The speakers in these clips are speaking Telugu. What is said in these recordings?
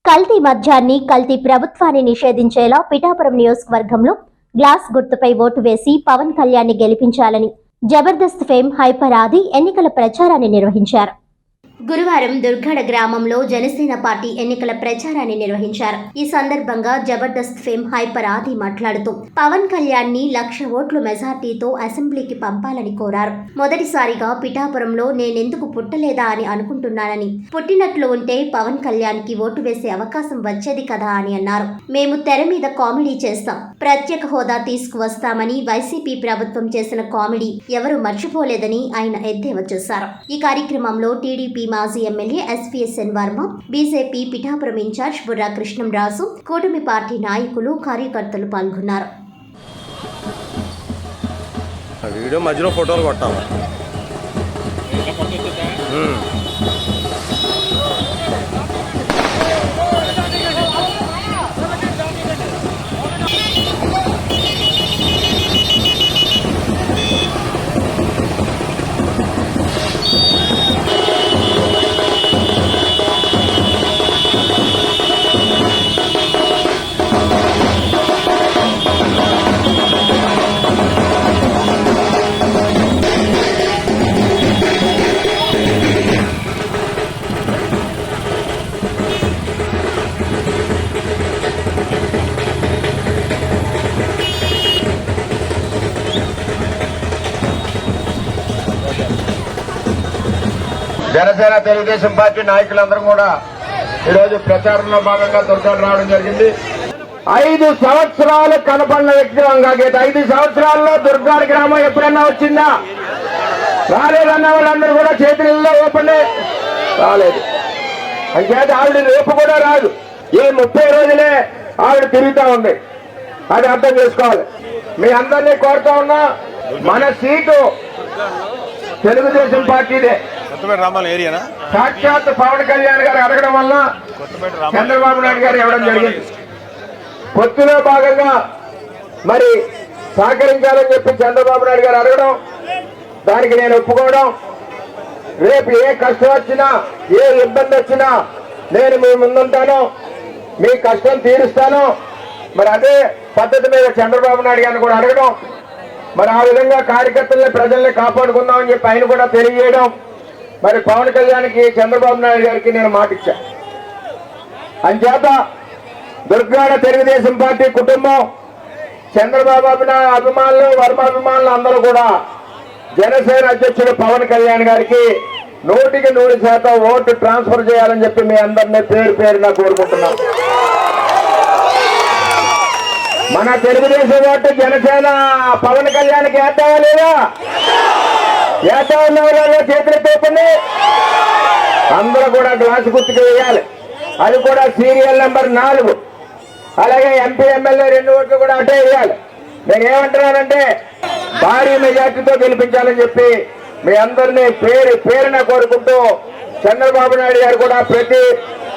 కల్తీ మద్యాన్ని కల్తీ ప్రభుత్వాన్ని నిషేధించేలా పిఠాపురం నియోజకవర్గంలో గ్లాస్ గుర్తుపై ఓటు వేసి పవన్ కళ్యాణ్ ని గెలిపించాలని జబర్దస్త్ ఫేమ్ హైపర్ ఆది ఎన్నికల ప్రచారాన్ని నిర్వహించారు. గురువారం దుర్గడ గ్రామంలో జనసేన పార్టీ ఎన్నికల ప్రచారాన్ని నిర్వహించారు. ఈ సందర్భంగా జబర్దస్త్ ఫేమ్ హైపర్ ఆది మాట్లాడుతూ పవన్ కళ్యాణ్ ని 1,00,000 ఓట్ల మెజార్టీతో అసెంబ్లీకి పంపాలని కోరారు. మొదటిసారిగా పిఠాపురంలో నేనెందుకు పుట్టలేదా అని అనుకుంటున్నానని, పుట్టినట్లు ఉంటే పవన్ కళ్యాణ్ కి ఓటు వేసే అవకాశం వచ్చేది కదా అని అన్నారు. మేము తెర మీద కామెడీ చేస్తాం, ప్రత్యేక హోదా తీసుకువస్తామని వైసీపీ ప్రభుత్వం చేసిన కామెడీ ఎవరూ మర్చిపోలేదని ఆయన ఎద్దేవా చేశారు. ఈ కార్యక్రమంలో టీడీపీ మాజీ MLA SVSN Varma, BJP Pithapuram incharge Burra Krishnamraju, కూటమి పార్టీ నాయకులు, కార్యకర్తలు పాల్గొన్నారు. వీడియో మధ్యలో ఫోటోలు కొట్టాలి. జనసేన తెలుగుదేశం పార్టీ నాయకులందరూ కూడా ఈరోజు ప్రచారంలో భాగంగా దుర్గాడు రావడం జరిగింది. 5 సంవత్సరాలు కనపడిన వ్యక్తి వంగాగేట. 5 సంవత్సరాల్లో దుర్గాడి గ్రామం ఎప్పుడన్నా వచ్చిందా? రాలేదన్న వాళ్ళందరూ కూడా చేతుల్లో ఓపండి. రాలేదు అంచేత ఆవిడ రేపు కూడా రాదు. 30 రోజులే ఆవిడ తిరుగుతా ఉంది. అది అర్థం చేసుకోవాలి. మీ అందరినీ కోరుతా ఉన్నా, మన సీటు తెలుగుదేశం పార్టీదే. సాక్షాత్ పవన్ కళ్యాణ్ గారు అడగడం వల్ల చంద్రబాబు నాయుడు గారు ఇవ్వడం జరిగింది. పొత్తులో భాగంగా మరి సహకరించాలని చెప్పి చంద్రబాబు నాయుడు గారు అడగడం, దానికి నేను ఒప్పుకోవడం, రేపు ఏ కష్టం వచ్చినా ఏ ఇబ్బంది వచ్చినా నేను మీ ముందుంటాను, మీ కష్టం తీరుస్తాను. మరి అదే పద్ధతి మీద చంద్రబాబు నాయుడు గారిని కూడా అడగడం, మరి ఆ విధంగా కార్యకర్తల్ని ప్రజల్ని కాపాడుకుందామని చెప్పి ఆయన కూడా తెలియజేయడం. మరి పవన్ కళ్యాణ్కి చంద్రబాబు నాయుడు గారికి నేను మాట ఇచ్చా. అంచేత దుర్గాడ తెలుగుదేశం పార్టీ కుటుంబం, చంద్రబాబు అభిమానులు, వర్మ అభిమానులు అందరూ కూడా జనసేన అధ్యక్షుడు పవన్ కళ్యాణ్ గారికి 100కి 100% ఓటు ట్రాన్స్ఫర్ చేయాలని చెప్పి మీ అందరినీ పేరు పేరున కోరుకుంటున్నాం. మన తెలుగుదేశం ఓటు జనసేన పవన్ కళ్యాణ్కి వేద్దామా లేదా? వేద్దా ఉన్న వాళ్ళలో చేతులు తోపండి. అందరూ కూడా గ్లాసు గుర్తుకు వేయాలి. అది కూడా సీరియల్ నెంబర్ 4. అలాగే ఎంపీ ఎమ్మెల్యే 2 ఓట్లు కూడా అటే వేయాలి. నేను ఏమంటున్నానంటే భారీ మెజార్టీతో గెలిపించాలని చెప్పి మీ అందరినీ పేరున కోరుకుంటూ, చంద్రబాబు నాయుడు గారు కూడా ప్రతి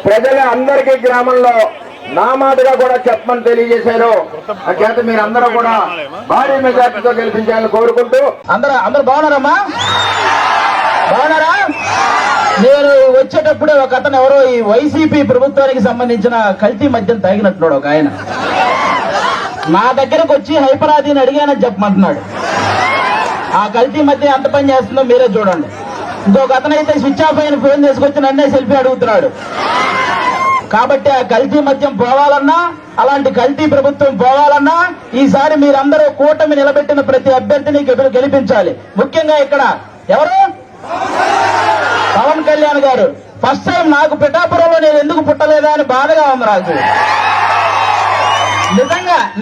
ప్రజల అందరికీ గ్రామంలో నా మాటగా కూడా చెప్పమని తెలియజేశారు. అంచేత మీరు అందరూ కూడా భారీ మెజార్టీతో గెలిపించాలని కోరుకుంటూ, అందరూ బాగున్నారమ్మా? బాగున్నారా? నేను వచ్చేటప్పుడే ఒక అతను ఎవరో ఈ వైసీపీ ప్రభుత్వానికి సంబంధించిన కల్తీ మద్యం తాగినట్టున్నాడు ఒక ఆయన. నా దగ్గరకు వచ్చి హైపరాదిని అడిగానని చెప్పమంటున్నాడు. ఆ కల్తీ మద్యం ఎంత పని చేస్తుందో మీరే చూడండి. ఇంకొక అతనైతే స్విచ్ ఆఫ్ అయిన ఫోన్ తీసుకొచ్చి నన్నే సెల్ఫీ అడుగుతున్నాడు. కాబట్టి ఆ కల్తీ మద్యం పోవాలన్నా, అలాంటి కల్తీ ప్రభుత్వం పోవాలన్నా ఈసారి మీరందరూ కూటమి నిలబెట్టిన ప్రతి అభ్యర్థిని గెలిపించాలి. ముఖ్యంగా ఇక్కడ ఎవరు? పవన్ కళ్యాణ్ గారు. ఫస్ట్ టైం నాకు పిఠాపురంలో నేను ఎందుకు పుట్టలేదా అని బాధగా ఉంది నాకు.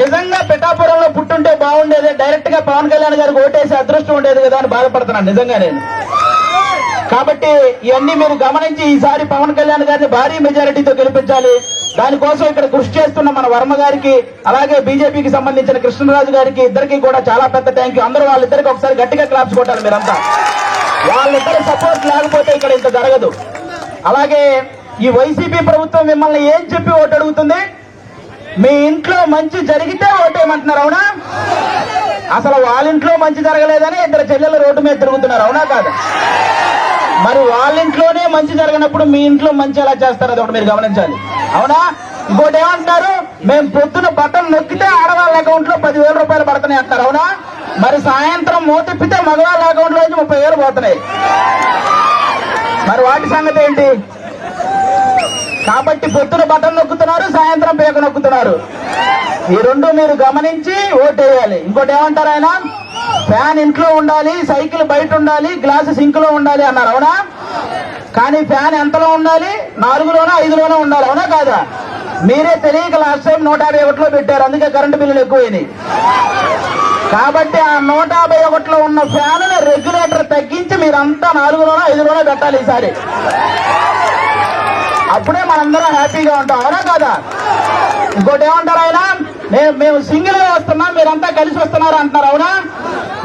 నిజంగా పిఠాపురంలో పుట్టుంటే బాగుండేది, డైరెక్ట్ గా పవన్ కళ్యాణ్ గారికి ఓటేసి అదృష్టం ఉండేది కదా అని బాధపడుతున్నాను నిజంగా నేను. కాబట్టి ఇవన్నీ మీరు గమనించి ఈసారి పవన్ కళ్యాణ్ గారిని భారీ మెజారిటీతో గెలిపించాలి. దానికోసం ఇక్కడ కృషి చేస్తున్న మన వర్మ గారికి, అలాగే బీజేపీకి సంబంధించిన కృష్ణరాజు గారికి, ఇద్దరికి కూడా చాలా పెద్ద థ్యాంక్ యూ. అందరూ వాళ్ళిద్దరికి ఒకసారి గట్టిగా క్లాప్స్ కొట్టాలి మీరంతా. వాళ్ళిద్దరి సపోర్ట్ లేకపోతే ఇక్కడ ఇంత జరగదు. అలాగే ఈ వైసీపీ ప్రభుత్వం మిమ్మల్ని ఏం చెప్పి ఓటు అడుగుతుంది? మీ ఇంట్లో మంచి జరిగితే ఓటేయమంటున్నారు, అవునా? అసలు వాళ్ళ ఇంట్లో మంచి జరగలేదని 2 చెల్లెలు రోడ్డు మీద తిరుగుతున్నారు, అవునా కాదు? మరి వాళ్ళ ఇంట్లోనే మంచి జరిగినప్పుడు మీ ఇంట్లో మంచి ఎలా చేస్తారు, అది ఒకటి మీరు గమనించాలి. అవునా? ఇంకోటి ఏమంటారు, మేము పొద్దున బట్టలు నొక్కితే ఆడవాళ్ళ అకౌంట్ లో 10,000 రూపాయలు పడుతున్నాయి అంటారు. అవునా? మరి సాయంత్రం మోతిప్పితే మగవాళ్ళ అకౌంట్ లో 30,000 పోతున్నాయి. మరి వాటి సంగతి ఏంటి? కాబట్టి పొద్దున బట్టలు నొక్కుతున్నారు, సాయంత్రం పేక నొక్కుతున్నారు. ఈ రెండు మీరు గమనించి ఓటేయాలి. ఇంకోటి ఏమంటారు ఆయన, ఫ్యాన్ ఇంట్లో ఉండాలి, సైకిల్ బయట ఉండాలి, గ్లాసు సింక్ లో ఉండాలి అన్నారు. అవునా? కానీ ఫ్యాన్ ఎంతలో ఉండాలి? 4లోనో 5లోనో ఉండాలి. అవునా కాదా? మీరే తెలియక లాస్ట్ టైం 151లో పెట్టారు, అందుకే కరెంటు బిల్లులు ఎక్కువైనాయి. కాబట్టి ఆ 151లో ఉన్న ఫ్యాన్ రెగ్యులేటర్ తగ్గించి మీరంతా 4లోనో 5లోనో పెట్టాలి ఈసారి. అప్పుడే మనందరం హ్యాపీగా ఉంటాం. అవునా కాదా? ఇంకోటి ఏమంటారు ఆయన, మేము సింగిల్ గా వస్తున్నాం, మీరంతా కలిసి వస్తున్నారు అంటున్నారు. అవునా?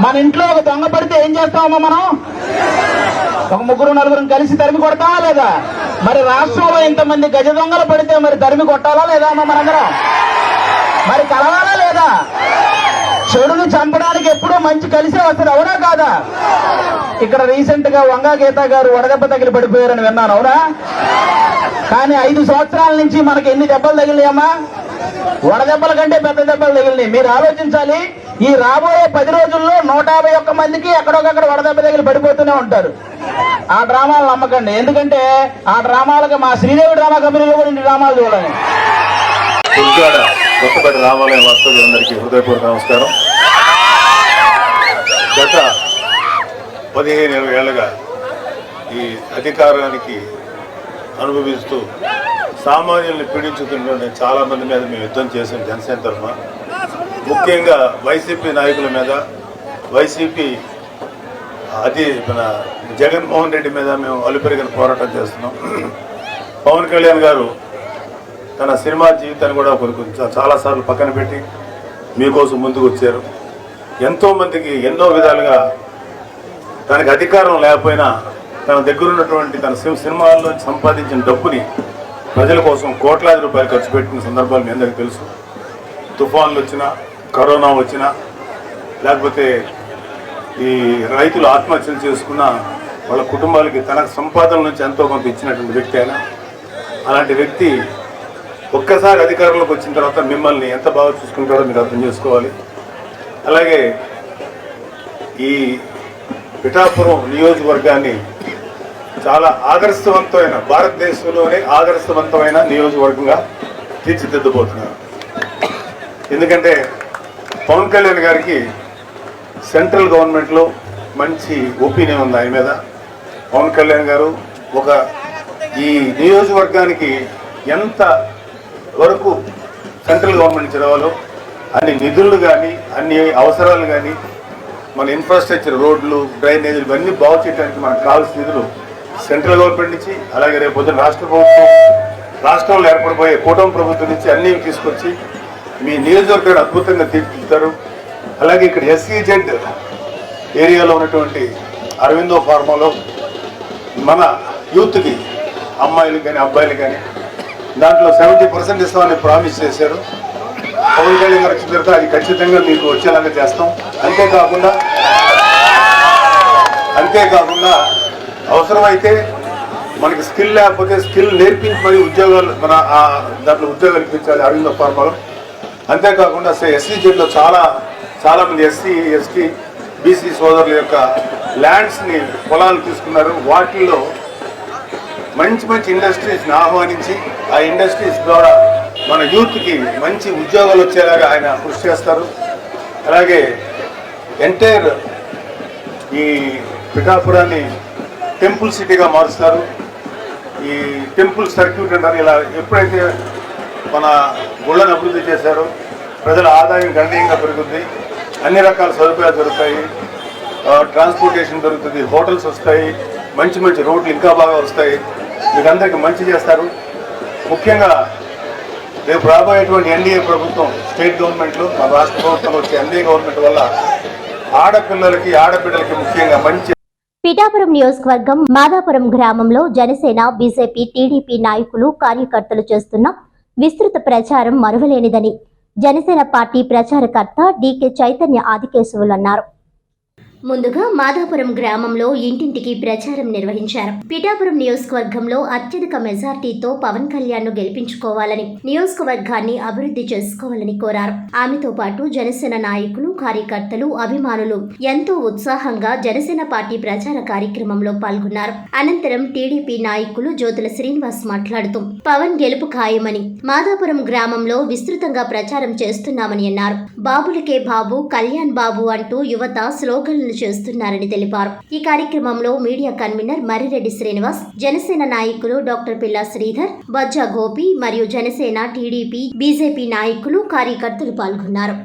మన ఇంట్లో ఒక దొంగ పడితే ఏం చేస్తామమ్మా మనం? ఒక 3-4 కలిసి తరిమి కొడతామా లేదా? మరి రాష్ట్రంలో ఇంతమంది గజ దొంగలు పడితే మరి తరిమి కొట్టాలా లేదా అమ్మా మనందరం? మరి కలవాలా లేదా? చెడును చంపడానికి ఎప్పుడూ మంచి కలిసే వస్తుంది. అవునా కాదా? ఇక్కడ రీసెంట్ గా వంగా గీత గారు వడదెబ్బ తగిలి పడిపోయారని విన్నాను. అవునా? కానీ 5 సంవత్సరాల నుంచి మనకి ఎన్ని దెబ్బలు తగిలినాయమ్మా? వడదెబ్బల కంటే పెద్ద దెబ్బలు తగిలినాయి. మీరు ఆలోచించాలి, ఈ రాబోయే 10 రోజుల్లో 151 మందికి ఎక్కడొకక్కడ వడదెబ్బ తగిలి పడిపోతూనే ఉంటారు. ఆ డ్రామాలు నమ్మకండి, ఎందుకంటే ఆ డ్రామాలకు మా శ్రీదేవి డ్రామా కంపెనీలో కూడా ఇన్ని డ్రామాలు చూడాలి. దుర్గాడ కొత్తపేట రామాలయం వాస్తవులందరికీ హృదయపూర్వక నమస్కారం. గత 15 ఏళ్లుగా ఈ అధికారానికి అనుభవిస్తూ సామాన్యుల్ని పీడించుతున్న చాలా మంది మీద మేము యుద్ధం చేసాం జనసేన తరఫున. ముఖ్యంగా వైసీపీ నాయకుల మీద, వైసీపీ మన జగన్మోహన్ రెడ్డి మీద మేము అలుపెరిగిన పోరాటం చేస్తున్నాం. పవన్ కళ్యాణ్ గారు తన సినిమా జీవితాన్ని కూడా చాలాసార్లు పక్కన పెట్టి మీకోసం ముందుకు వచ్చారు. ఎంతోమందికి ఎన్నో విధాలుగా తనకి అధికారం లేకపోయినా తన దగ్గర ఉన్నటువంటి తన సినిమాల్లో సంపాదించిన డబ్బుని ప్రజల కోసం కోట్లాది రూపాయలు ఖర్చు పెట్టిన సందర్భాలు మీ అందరికీ తెలుసు. తుఫాన్లు వచ్చినా, కరోనా వచ్చినా, లేకపోతే ఈ రైతులు ఆత్మహత్యలు చేసుకున్న వాళ్ళ కుటుంబాలకి తన సంపాదన నుంచి ఎంతో కొంత ఇచ్చినటువంటి వ్యక్తి అయినా, అలాంటి వ్యక్తి ఒక్కసారి అధికారంలోకి వచ్చిన తర్వాత మిమ్మల్ని ఎంత బాగా చూసుకుంటారో మీరు అర్థం చేసుకోవాలి. అలాగే ఈ పిఠాపురం నియోజకవర్గాన్ని చాలా ఆదర్శవంతమైన, భారతదేశంలోనే ఆదర్శవంతమైన నియోజకవర్గంగా తీర్చిదిద్దబోతున్నారు. ఎందుకంటే పవన్ కళ్యాణ్ గారికి సెంట్రల్ గవర్నమెంట్లో మంచి ఒపీనియన్ ఉంది ఆయన మీద. పవన్ కళ్యాణ్ గారు ఈ నియోజకవర్గానికి ఎంత వరకు సెంట్రల్ గవర్నమెంట్ నుంచి రావాలో అన్ని నిధులు కానీ, అన్ని అవసరాలు కానీ, మన ఇన్ఫ్రాస్ట్రక్చర్, రోడ్లు, డ్రైనేజీలు ఇవన్నీ బాగు చేయడానికి మనకు కావాల్సిన నిధులు సెంట్రల్ గవర్నమెంట్ నుంచి, అలాగే రేపు పొద్దున రాష్ట్ర ప్రభుత్వం, రాష్ట్రంలో ఏర్పడిపోయే కూటమి ప్రభుత్వం నుంచి అన్నీ తీసుకొచ్చి మీ నియోజకవర్గాన్ని అద్భుతంగా తీర్చిదిద్దారు. అలాగే ఇక్కడ SEZ ఏరియాలో ఉన్నటువంటి అరవిందో ఫార్మాలో మన యూత్కి, అమ్మాయిలకు కానీ అబ్బాయిలకు కానీ దాంట్లో 70% ఇస్తామని ప్రామిస్ చేశారు. పవన్ కళ్యాణ్ గారు వచ్చిన తర్వాత అది ఖచ్చితంగా మీకు వచ్చేలాగా చేస్తాం. అంతేకాకుండా అవసరమైతే మనకి స్కిల్ లేకపోతే స్కిల్ నేర్పించి మరి ఉద్యోగాలు దాంట్లో ఉద్యోగాలు ఇప్పించాలి అరవింద ఫార్మాలో. అంతేకాకుండా SEZలో చాలా మంది SC, ST, BC సోదరుల యొక్క ల్యాండ్స్ని, పొలాలు తీసుకున్నారు. వాటిల్లో మంచి ఇండస్ట్రీస్ని ఆహ్వానించి ఆ ఇండస్ట్రీస్ ద్వారా మన యూత్కి మంచి ఉద్యోగాలు వచ్చేలాగా ఆయన కృషి చేస్తారు. అలాగే ఎంటైర్ ఈ పిఠాపురాన్ని టెంపుల్ సిటీగా మారుస్తారు. ఈ టెంపుల్ సర్క్యూట్ అంటారు. ఇలా ఎప్పుడైతే మన గుళ్ళను అభివృద్ధి చేశారో ప్రజల ఆదాయం గణనీయంగా పెరుగుతుంది, అన్ని రకాల సదుపాయాలు దొరుకుతాయి, ట్రాన్స్పోర్టేషన్ దొరుకుతుంది, హోటల్స్ వస్తాయి, మంచి రోడ్లు ఇంకా బాగా వస్తాయి. మీకందరికీ మంచి చేస్తారు. ముఖ్యంగా రేపు రాబోయేటువంటి NDA ప్రభుత్వం, స్టేట్ గవర్నమెంట్లు, మన రాష్ట్ర ప్రభుత్వం వచ్చే NDA గవర్నమెంట్ వల్ల ఆడపిల్లలకి, ఆడబిడ్డలకి ముఖ్యంగా మంచి. పిఠాపురం నియోజకవర్గం మాదాపురం గ్రామంలో జనసేన, బీజేపీ, టీడీపీ నాయకులు, కార్యకర్తలు చేస్తున్న విస్తృత ప్రచారం మరువలేనిదని జనసేన పార్టీ ప్రచారకర్త DK చైతన్య ఆదికేశవులు అన్నారు. ముందుగా మాదాపురం గ్రామంలో ఇంటింటికి ప్రచారం నిర్వహించారు. పిఠాపురం నియోజకవర్గంలో అత్యధిక మెజార్టీతో పవన్ కళ్యాణ్ ను గెలిపించుకోవాలని, నియోజకవర్గాన్ని అభివృద్ధి చేసుకోవాలని కోరారు. ఆమెతో పాటు జనసేన నాయకులు, కార్యకర్తలు, అభిమానులు ఎంతో ఉత్సాహంగా జనసేన పార్టీ ప్రచార కార్యక్రమంలో పాల్గొన్నారు. అనంతరం టీడీపీ నాయకులు జ్యోతుల శ్రీనివాస్ మాట్లాడుతూ పవన్ గెలుపు ఖాయమని, మాదాపురం గ్రామంలో విస్తృతంగా ప్రచారం చేస్తున్నామని అన్నారు. బాబులకే బాబు, కళ్యాణ్ బాబు అంటూ యువత స్లోగన్లు చేస్తున్నారని తెలిపారు. ఈ కార్యక్రమంలో మీడియా కన్వీనర్ మర్రిరెడ్డి శ్రీనివాస్, జనసేన నాయకులు డాక్టర్ పిల్లా శ్రీధర్, బజ్జా గోపి మరియు జనసేన, టీడీపీ, బీజేపీ నాయకులు, కార్యకర్తలు పాల్గొన్నారు.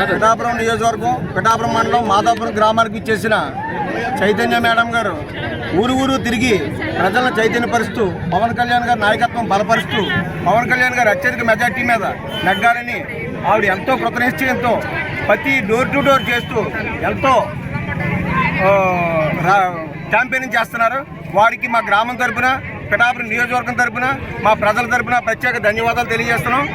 పిఠాపురం నియోజకవర్గం, పిఠాపురం మండలం మాదాపురం గ్రామానికి ఇచ్చేసిన చైతన్య మేడం గారు ఊరు తిరిగి ప్రజలను చైతన్యపరుస్తూ పవన్ కళ్యాణ్ గారి నాయకత్వం బలపరుస్తూ పవన్ కళ్యాణ్ గారు అత్యధిక మెజార్టీ మీద నెగ్గాలని ఆవిడ ఎంతో కృతనిశ్చయంతో ప్రతి డోర్ టు డోర్ చేస్తూ ఎంతో క్యాంపెయినింగ్ చేస్తున్నారు. వారికి మా గ్రామం తరపున, పిఠాపురం నియోజకవర్గం తరపున, మా ప్రజల తరపున ప్రత్యేక ధన్యవాదాలు తెలియజేస్తున్నాం.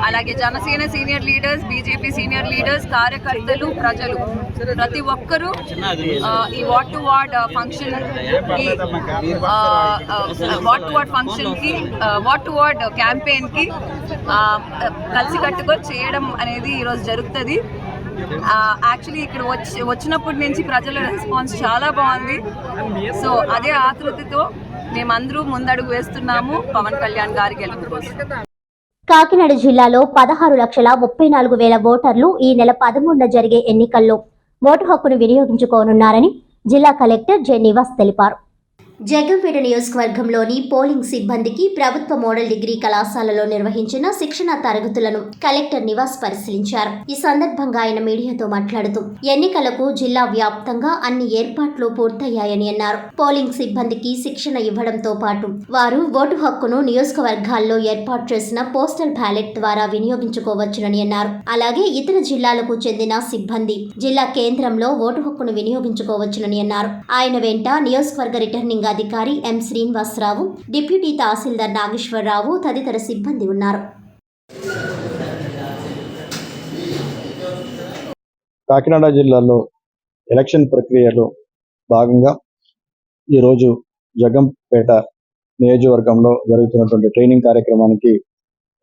అలాగే Janasena senior leaders, BJP senior leaders, కార్యకర్తలు, ప్రజలు ప్రతి ఒక్కరూ ఈ వార్డ్ టు వార్డ్ ఫంక్షన్ కి వార్డ్ టు వార్డ్ క్యాంపెయిన్ కి కలిసికట్టుగా చేయడం అనేది ఈరోజు జరుగుతుంది. యాక్చువల్లీ ఇక్కడ వచ్చినప్పటి నుంచి ప్రజల రెస్పాన్స్ చాలా బాగుంది. సో అదే ఆతృతతో మేమందరూ ముందడుగు వేస్తున్నాము పవన్ కళ్యాణ్ గారి గెలుపు కోసం. కాకినాడ జిల్లాలో 16,34,000 ఓటర్లు ఈ నెల 13న జరిగే ఎన్నికల్లో ఓటు హక్కును వినియోగించుకోనున్నారని జిల్లా కలెక్టర్ జె నివాస్ తెలిపారు. జగ్గంపేట నియోజకవర్గంలోని పోలింగ్ సిబ్బందికి ప్రభుత్వ మోడల్ డిగ్రీ కళాశాలలో నిర్వహించిన శిక్షణ తరగతులను కలెక్టర్ నివాస్ పరిశీలించారు. ఈ సందర్భంగా ఆయన మీడియాతో మాట్లాడుతూ ఎన్నికలకు జిల్లా వ్యాప్తంగా అన్ని ఏర్పాట్లు పూర్తయ్యాయని అన్నారు. పోలింగ్ సిబ్బందికి శిక్షణ ఇవ్వడంతో పాటు వారు ఓటు హక్కును నియోజకవర్గాల్లో ఏర్పాటు చేసిన పోస్టల్ బ్యాలెట్ ద్వారా వినియోగించుకోవచ్చునని అన్నారు. అలాగే ఇతర జిల్లాలకు చెందిన సిబ్బంది జిల్లా కేంద్రంలో ఓటు హక్కును వినియోగించుకోవచ్చునని అన్నారు. ఆయన వెంట నియోజకవర్గ రిటర్నింగ్ అధికారి ఎం శ్రీనివాసరావు, డిప్యూటీ తహసీల్దార్ నాగేశ్వరరావు తదితర సిబ్బంది ఉన్నారు. కాకినాడ జిల్లాలో ఎలక్షన్ ప్రక్రియలో భాగంగా ఈరోజు జగ్గంపేట నియోజకవర్గంలో జరుగుతున్నటువంటి ట్రైనింగ్ కార్యక్రమానికి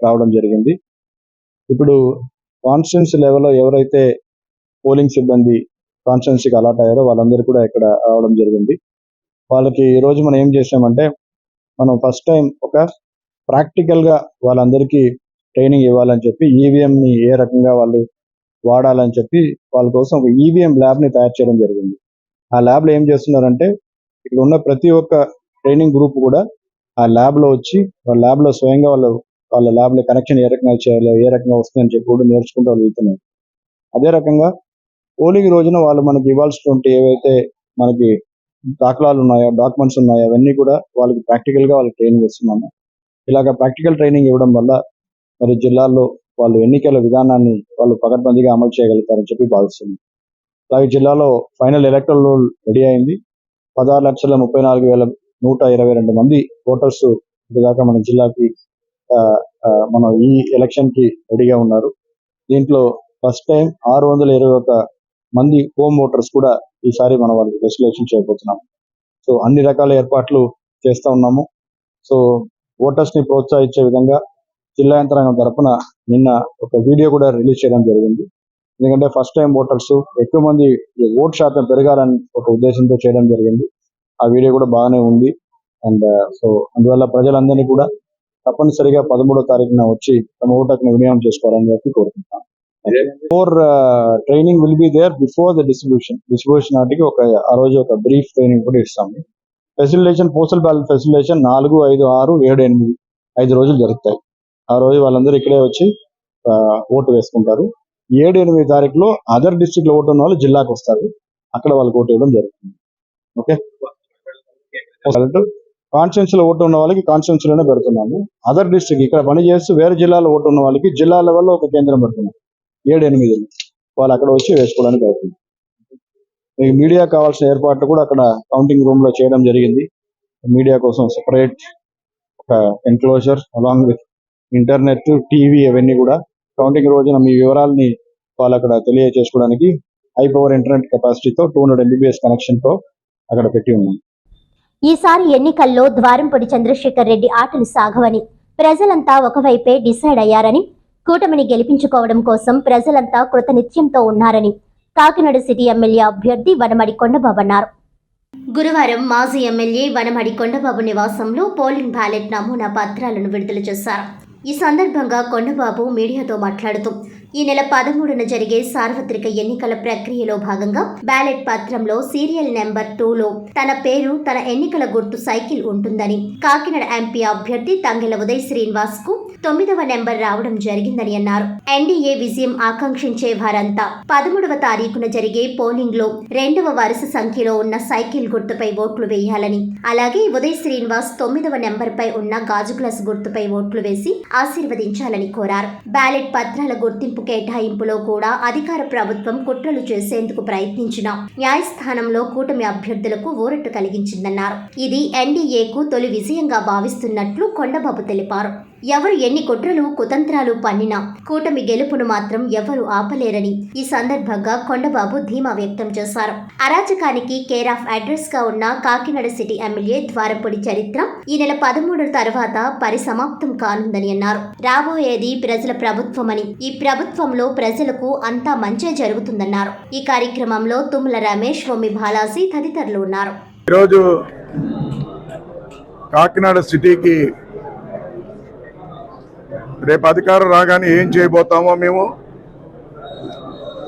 రావడం జరిగింది. ఇప్పుడు కాన్స్టిట్యున్సీ లెవెల్లో ఎవరైతే పోలింగ్ సిబ్బంది కాన్స్టిట్యున్సీకి అలాట్ అయ్యారో వాళ్ళందరూ కూడా ఇక్కడ రావడం జరిగింది. వాళ్ళకి ఈరోజు మనం ఏం చేసామంటే, మనం ఫస్ట్ టైం ఒక ప్రాక్టికల్గా వాళ్ళందరికీ ట్రైనింగ్ ఇవ్వాలని చెప్పి ఈవీఎంని ఏ రకంగా వాళ్ళు వాడాలని చెప్పి వాళ్ళ కోసం ఒక ఈవీఎం ల్యాబ్ని తయారు చేయడం జరిగింది. ఆ ల్యాబ్లో ఏం చేస్తున్నారంటే, ఇక్కడ ఉన్న ప్రతి ఒక్క ట్రైనింగ్ గ్రూప్ కూడా ఆ ల్యాబ్లో వచ్చి వాళ్ళ ల్యాబ్లో స్వయంగా వాళ్ళ ల్యాబ్లో కనెక్షన్ ఏ రకంగా చేయాలి, ఏ రకంగా వస్తుందని చెప్పి కూడా నేర్చుకుంటూ వాళ్ళు వెళ్తున్నారు. అదే రకంగా పోలింగ్ రోజున వాళ్ళు మనకి ఇవ్వాల్సినటువంటి ఏవైతే మనకి దాఖలాలు ఉన్నాయో, డాక్యుమెంట్స్ ఉన్నాయో అవన్నీ కూడా వాళ్ళకి ప్రాక్టికల్గా వాళ్ళకి ట్రైనింగ్ ఇస్తున్నాము. ఇలాగ ప్రాక్టికల్ ట్రైనింగ్ ఇవ్వడం వల్ల మరి జిల్లాల్లో వాళ్ళు ఎన్నికల విధానాన్ని వాళ్ళు పకడ్బందీగా అమలు చేయగలుగుతారని చెప్పి భావిస్తున్నాం. అలాగే జిల్లాలో ఫైనల్ ఎలక్టరల్ రోల్ రెడీ అయింది. 16,34,122 మంది ఓటర్స్ ఇదిదాకా మన జిల్లాకి మన ఈ ఎలక్షన్ కి రెడీగా ఉన్నారు. దీంట్లో ఫస్ట్ టైం 621 మంది హోమ్ ఓటర్స్ కూడా ఈసారి మనం వాళ్ళకి రెస్యులేషన్ చేయబోతున్నాం. సో అన్ని రకాల ఏర్పాట్లు చేస్తూ ఉన్నాము. సో ఓటర్స్ ని ప్రోత్సహించే విధంగా జిల్లా యంత్రాంగం తరఫున నిన్న ఒక వీడియో కూడా రిలీజ్ చేయడం జరిగింది. ఎందుకంటే ఫస్ట్ టైం ఓటర్స్ ఎక్కువ మంది ఓటు శాతం పెరగాలని ఒక ఉద్దేశంతో చేయడం జరిగింది. ఆ వీడియో కూడా బాగానే ఉంది. అండ్ సో అందువల్ల ప్రజలందరినీ కూడా తప్పనిసరిగా 13వ తారీఖున వచ్చి తమ ఓటును వినియోగం చేసుకోవాలని చెప్పి కోరుకుంటున్నాను. More training will be there before the distribution నాటికి ఆ రోజు ఒక బ్రీఫ్ ట్రైనింగ్ కూడా ఇస్తాము. ఫెసిలిటేషన్, పోస్టల్ బ్యాలెట్ ఫెసిలిటేషన్ 4, 5, 6, 7, 8 5 రోజులు జరుగుతాయి. ఆ రోజు వాళ్ళందరూ ఇక్కడే వచ్చి ఓటు వేసుకుంటారు. 7, 8 తారీఖులో అదర్ డిస్ట్రిక్ట్ లో ఓటు ఉన్న వాళ్ళు జిల్లాకు వస్తారు. అక్కడ వాళ్ళకి ఓటు ఇవ్వడం జరుగుతుంది. ఓకే, కాన్స్టిట్యున్సీలో ఓటు ఉన్న వాళ్ళకి కాన్స్టిట్యున్సీలోనే పెడుతున్నాము. అదర్ డిస్ట్రిక్ట్ ఇక్కడ పనిచేస్తూ వేరే జిల్లాలో ఓటు ఉన్న వాళ్ళకి జిల్లా లెవెల్లో ఒక కేంద్రం పెడుతున్నాం 7, 8. వాళ్ళు అక్కడ వచ్చి వేసుకోవడానికి అవుతుంది. మీకు మీడియా కావాల్సిన ఏర్పాట్లు కూడా అక్కడ కౌంటింగ్ రూమ్ లో చేయడం జరిగింది. మీడియా కోసం సెపరేట్ ఒక enclosure along with internet, TV అవన్నీ కూడా కౌంటింగ్ రోజున మీ వివరాలని వాళ్ళు అక్కడ తెలియజేసుకోవడానికి హై పవర్ ఇంటర్నెట్ కెపాసిటీతో 200 MBPS కనెక్షన్తో అక్కడ పెట్టి ఉన్నాం. ఈసారి ఎన్నికల్లో ద్వారంపూడి చంద్రశేఖర్ రెడ్డి ఆటలు సాగవని ప్రజలంతా ఒకవైపే డిసైడ్ అయ్యారని, కూటమిని గెలిపించుకోవడం కోసం ప్రజలంతా కృతనిశ్చయంతో ఉన్నారని కాకినాడ సిటీ ఎమ్మెల్యే అభ్యర్థి వనమడి కొండబాబు అన్నారు. గురువారం మాజీ ఎమ్మెల్యే వనమడి కొండబాబు నివాసంలో పోలింగ్ బ్యాలెట్ నమూనా పత్రాలను విడుదల చేశారు. ఈ సందర్భంగా కొండబాబు మీడియాతో మాట్లాడుతూ ఈ నెల 13న జరిగే సార్వత్రిక ఎన్నికల ప్రక్రియలో భాగంగా బ్యాలెట్ పత్రంలో సీరియల్ నెంబర్ 2లో తన పేరు, తన ఎన్నికల గుర్తు సైకిల్ ఉంటుందని, కాకినాడ ఎంపీ అభ్యర్థి తంగెల ఉదయ్ శ్రీనివాస్ కు 9వ నెంబర్ రావడం జరిగిందని అన్నారు. ఎన్డీఏ విజయం ఆకాంక్షించే వారంతా 13వ తారీఖున జరిగే పోలింగ్ లో 2వ వరుస సంఖ్యలో ఉన్న సైకిల్ గుర్తుపై ఓట్లు వేయాలని, అలాగే ఉదయ్ శ్రీనివాస్ 9వ నెంబర్ పై ఉన్న గాజు గ్లాస్ గుర్తుపై ఓట్లు వేసి ఆశీర్వదించాలని కోరారు. బ్యాలెట్ పత్రాల గుర్తింపు కేటాయింపులో కూడా అధికార ప్రభుత్వం కుట్రలు చేసేందుకు ప్రయత్నించిన న్యాయస్థానంలో కూటమి అభ్యర్థులకు ఊరట కలిగించిందన్నారు. ఇది ఎన్డీఏకు తొలి విజయంగా భావిస్తున్నట్లు కొండబాబు తెలిపారు. ఎవరు ఎన్ని కుట్రలు కుతంత్రాలు పన్నినా కూటమి గెలుపును మాత్రం ఎవరు ఆపలేరని ఈ సందర్భంగా కొండబాబు ధీమా వ్యక్తం చేశారు. అరాచకానికి కేర్ ఆఫ్ అడ్రస్ గా ఉన్న కాకినాడ సిటీ ఎమ్మెల్యే ద్వారంపూడి చరిత్ర ఈ నెల 13 తర్వాత పరిసమాప్తం కానుందని అన్నారు. రాబోయేది ప్రజల ప్రభుత్వమని, ఈ ప్రభుత్వంలో ప్రజలకు అంతా మంచే జరుగుతుందన్నారు. ఈ కార్యక్రమంలో తుమ్మల రమేష్, రొమ్మి బాలాజీ తదితరులు ఉన్నారు. ఈరోజు కాకినాడ సిటీకి రేపు అధికారం రాగానే ఏం చేయబోతామో మేము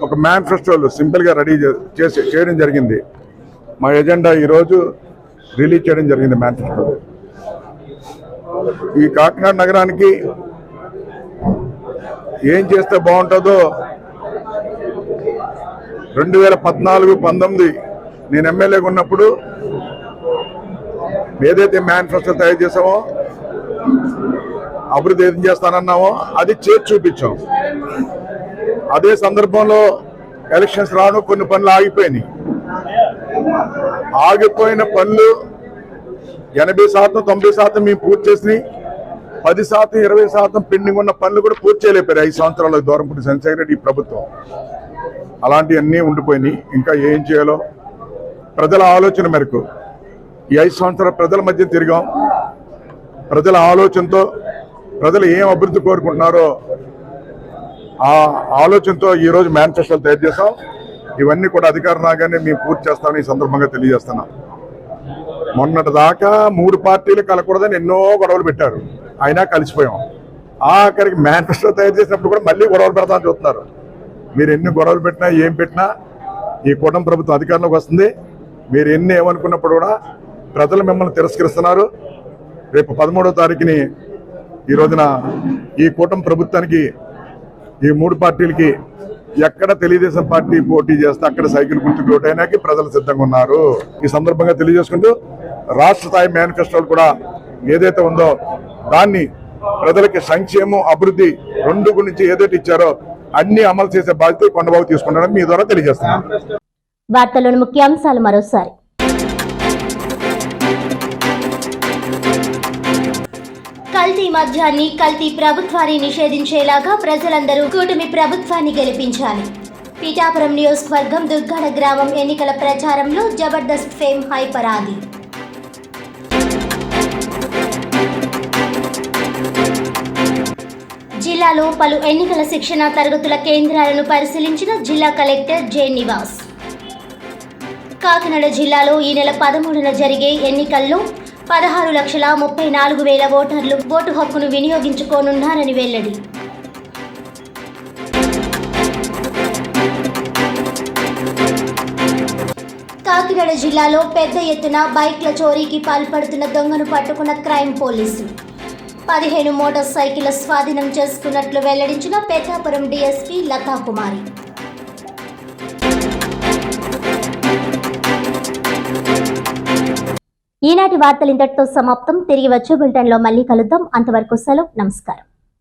ఒక మేనిఫెస్టోలు సింపుల్గా రెడీ చేయడం జరిగింది. మా ఎజెండా ఈరోజు రిలీజ్ చేయడం జరిగింది. మేనిఫెస్టో ఈ కాకినాడ నగరానికి ఏం చేస్తే బాగుంటుందో 2014-19 నేను ఎమ్మెల్యేగా ఉన్నప్పుడు ఏదైతే మేనిఫెస్టో తయారు చేసామో, అభివృద్ధి ఏం చేస్తానన్నామో అది చేసి చూపించాం. అదే సందర్భంలో ఎలక్షన్స్ రాను కొన్ని పనులు ఆగిపోయినాయి. ఆగిపోయిన పనులు 80%, 90% మేము పూర్తి చేసినాయి. 10%, 20% పెండింగ్ ఉన్న పనులు కూడా పూర్తి చేయలేపారు 5 సంవత్సరాల ద్వారంపూడి చంద్రశేఖర్ రెడ్డి ప్రభుత్వం. అలాంటివన్నీ ఉండిపోయినాయి. ఇంకా ఏం చేయాలో ప్రజల ఆలోచన మేరకు ఈ 5 సంవత్సరాల ప్రజల మధ్య తిరిగాం. ప్రజల ఆలోచనతో ప్రజలు ఏం అభివృద్ధి కోరుకుంటున్నారో ఆ ఆలోచనతో ఈరోజు మేనిఫెస్టోలు తయారు చేస్తాం. ఇవన్నీ కూడా అధికారం రాగానే మేము పూర్తి చేస్తామని ఈ సందర్భంగా తెలియజేస్తున్నాం. మొన్నటి దాకా 3 పార్టీలు కలకూడదని ఎన్నో గొడవలు పెట్టారు, అయినా కలిసిపోయాం. ఆఖరికి మేనిఫెస్టో తయారు చేసినప్పుడు కూడా మళ్ళీ గొడవలు పెడతామని చూస్తున్నారు. మీరు ఎన్ని గొడవలు పెట్టినా ఏం పెట్టినా ఈ కూటమి ప్రభుత్వం అధికారంలోకి వస్తుంది. మీరు ఎన్ని ఏమనుకున్నప్పుడు కూడా ప్రజలు మిమ్మల్ని తిరస్కరిస్తున్నారు. రేపు 13వ తారీఖుని ఈ రోజున ఈ కూటమి ప్రభుత్వానికి ఈ 3 పార్టీలకి ఎక్కడ తెలుగుదేశం పార్టీ పోటీ చేస్తే అక్కడ సైకిల్ గుర్తుకు ఓటైనాకి ప్రజలు సిద్ధంగా ఉన్నారు. ఈ సందర్భంగా తెలియజేసుకుంటూ రాష్ట్ర స్థాయి మేనిఫెస్టోలు కూడా ఏదైతే ఉందో దాన్ని ప్రజలకి సంక్షేమం, అభివృద్ధి 2 గురించి ఏదైతే ఇచ్చారో అన్ని అమలు చేసే బాధ్యత కొండబాబు తీసుకుంటారని మీ ద్వారా తెలియజేస్తున్నాను. వార్తలోని ముఖ్యాంశాలు మరోసారి. కల్తీ మద్యాన్ని, కల్తీ ప్రభుత్వాన్ని నిషేధించేలాగా ప్రజలందరూ కూటమి ప్రభుత్వాన్ని గెలిపించాలి. పిఠాపురం నియోజకవర్గం దుర్గాడ గ్రామం ఎన్నికల ప్రచారంలో జబర్దస్త్ ఫేమ్ హైపర్ ఆది. జిల్లాలో పలు ఎన్నికల శిక్షణ తరగతుల కేంద్రాలను పరిశీలించిన జిల్లా కలెక్టర్ జె నివాస్. కాకినాడ జిల్లాలో ఈ నెల 13న జరిగే ఎన్నికల్లో 16,34,000 ఓటర్లు ఓటు హక్కును వినియోగించుకోనున్నారని వెల్లడి. కాకినాడ జిల్లాలో పెద్ద ఎత్తున బైక్ల చోరీకి పాల్పడుతున్న దొంగను పట్టుకున్న క్రైమ్ పోలీసులు. 15 మోటార్ సైకిళ్ల స్వాధీనం చేసుకున్నట్లు వెల్లడించిన పెద్దాపురం డీఎస్పీ లతా కుమారి. ఈనాటి వార్తలు ఇంతటితో సమాప్తం. తిరిగి వచ్చే బులెటిన్లో మళ్ళీ కలుద్దాం. అంతవరకు సెలవు. నమస్కారం.